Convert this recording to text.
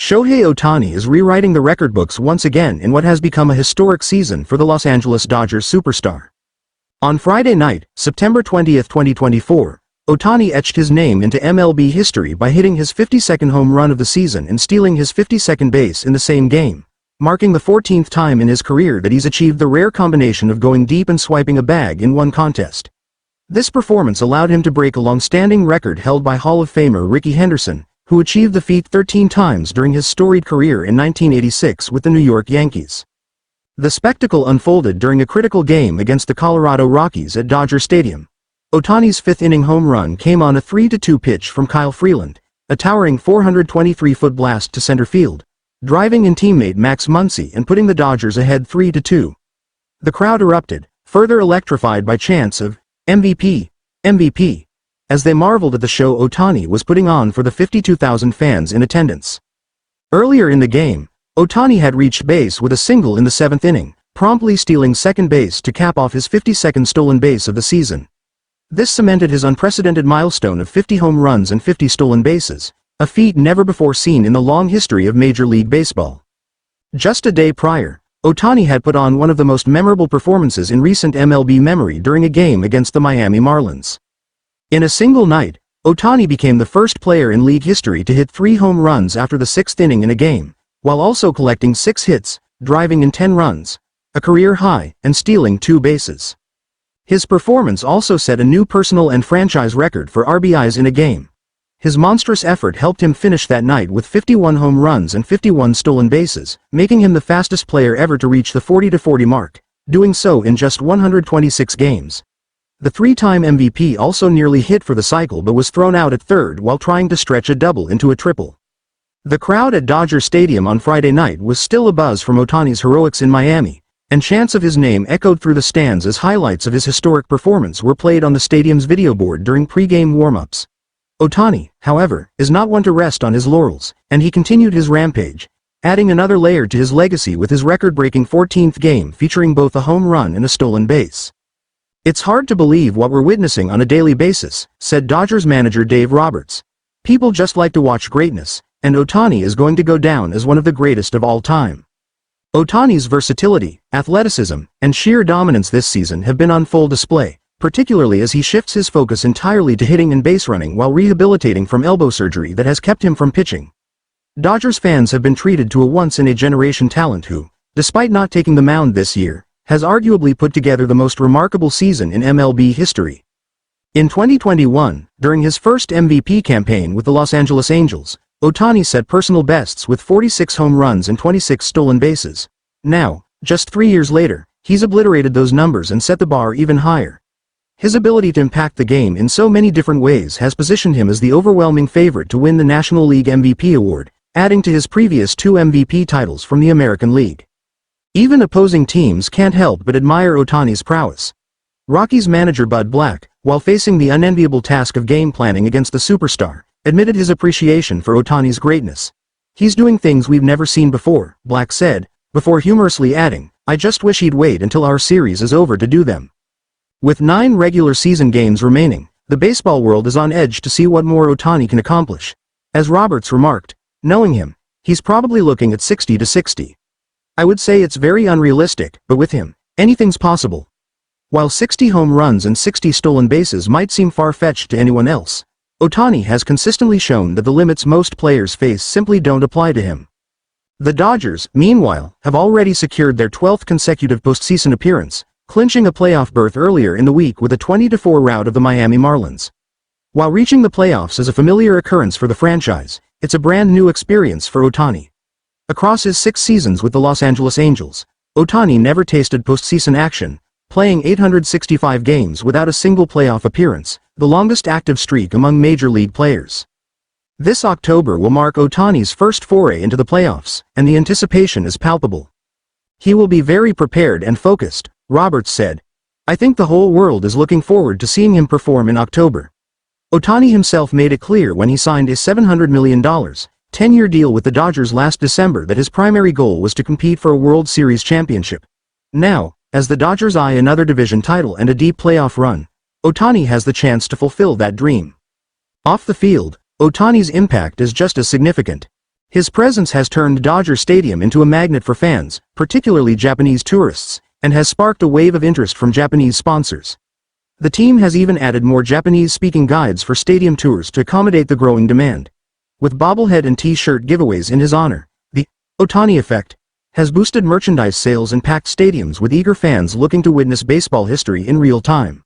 Shohei Ohtani is rewriting the record books once again in what has become a historic season for the Los Angeles Dodgers superstar. On Friday night, September 20, 2024, Ohtani etched his name into MLB history by hitting his 52nd home run of the season and stealing his 52nd base in the same game, marking the 14th time in his career that he's achieved the rare combination of going deep and swiping a bag in one contest. This performance allowed him to break a long-standing record held by Hall of Famer Rickey Henderson, who achieved the feat 13 times during his storied career in 1986 with the New York Yankees. The spectacle unfolded during a critical game against the Colorado Rockies at Dodger Stadium. Ohtani's fifth-inning home run came on a 3-2 pitch from Kyle Freeland, a towering 423-foot blast to center field, driving in teammate Max Muncy and putting the Dodgers ahead 3-2. The crowd erupted, further electrified by chants of MVP, MVP, as they marveled at the show Ohtani was putting on for the 52,000 fans in attendance. Earlier in the game, Ohtani had reached base with a single in the 7th inning, promptly stealing second base to cap off his 52nd stolen base of the season. This cemented his unprecedented milestone of 50 home runs and 50 stolen bases, a feat never before seen in the long history of Major League Baseball. Just a day prior, Ohtani had put on one of the most memorable performances in recent MLB memory during a game against the Miami Marlins. In a single night, Ohtani became the first player in league history to hit 3 home runs after the 6th inning in a game, while also collecting 6 hits, driving in 10 runs, a career high, and stealing 2 bases. His performance also set a new personal and franchise record for RBIs in a game. His monstrous effort helped him finish that night with 51 home runs and 51 stolen bases, making him the fastest player ever to reach the 40-40 mark, doing so in just 126 games. The 3-time MVP also nearly hit for the cycle but was thrown out at third while trying to stretch a double into a triple. The crowd at Dodger Stadium on Friday night was still abuzz from Ohtani's heroics in Miami, and chants of his name echoed through the stands as highlights of his historic performance were played on the stadium's video board during pre-game warm-ups. Ohtani, however, is not one to rest on his laurels, and he continued his rampage, adding another layer to his legacy with his record-breaking 14th game featuring both a home run and a stolen base. "It's hard to believe what we're witnessing on a daily basis," said Dodgers manager Dave Roberts. "People just like to watch greatness, and Ohtani is going to go down as one of the greatest of all time." Ohtani's versatility, athleticism, and sheer dominance this season have been on full display, particularly as he shifts his focus entirely to hitting and base running while rehabilitating from elbow surgery that has kept him from pitching. Dodgers fans have been treated to a once-in-a-generation talent who, despite not taking the mound this year, has arguably put together the most remarkable season in MLB history. In 2021, during his first MVP campaign with the Los Angeles Angels, Ohtani set personal bests with 46 home runs and 26 stolen bases. Now, just 3 years later, he's obliterated those numbers and set the bar even higher. His ability to impact the game in so many different ways has positioned him as the overwhelming favorite to win the National League MVP award, adding to his previous 2 MVP titles from the American League. Even opposing teams can't help but admire Ohtani's prowess. Rockies manager Bud Black, while facing the unenviable task of game planning against the superstar, admitted his appreciation for Ohtani's greatness. "He's doing things we've never seen before," Black said, before humorously adding, "I just wish he'd wait until our series is over to do them." With 9 regular season games remaining, the baseball world is on edge to see what more Ohtani can accomplish. As Roberts remarked, "Knowing him, he's probably looking at 60-60. I would say it's very unrealistic, but with him, anything's possible." While 60 home runs and 60 stolen bases might seem far-fetched to anyone else, Ohtani has consistently shown that the limits most players face simply don't apply to him. The Dodgers, meanwhile, have already secured their 12th consecutive postseason appearance, clinching a playoff berth earlier in the week with a 20-4 rout of the Miami Marlins. While reaching the playoffs is a familiar occurrence for the franchise, it's a brand new experience for Ohtani. Across his 6 seasons with the Los Angeles Angels, Ohtani never tasted postseason action, playing 865 games without a single playoff appearance, the longest active streak among Major League players. This October will mark Ohtani's first foray into the playoffs, and the anticipation is palpable. "He will be very prepared and focused," Roberts said. "I think the whole world is looking forward to seeing him perform in October." Ohtani himself made it clear when he signed a $700 million, 10-year deal with the Dodgers last December that his primary goal was to compete for a World Series championship. Now, as the Dodgers eye another division title and a deep playoff run, Ohtani has the chance to fulfill that dream. Off the field, Ohtani's impact is just as significant. His presence has turned Dodger Stadium into a magnet for fans, particularly Japanese tourists, and has sparked a wave of interest from Japanese sponsors. The team has even added more Japanese-speaking guides for stadium tours to accommodate the growing demand. With bobblehead and t-shirt giveaways in his honor, the Ohtani effect has boosted merchandise sales and packed stadiums with eager fans looking to witness baseball history in real time.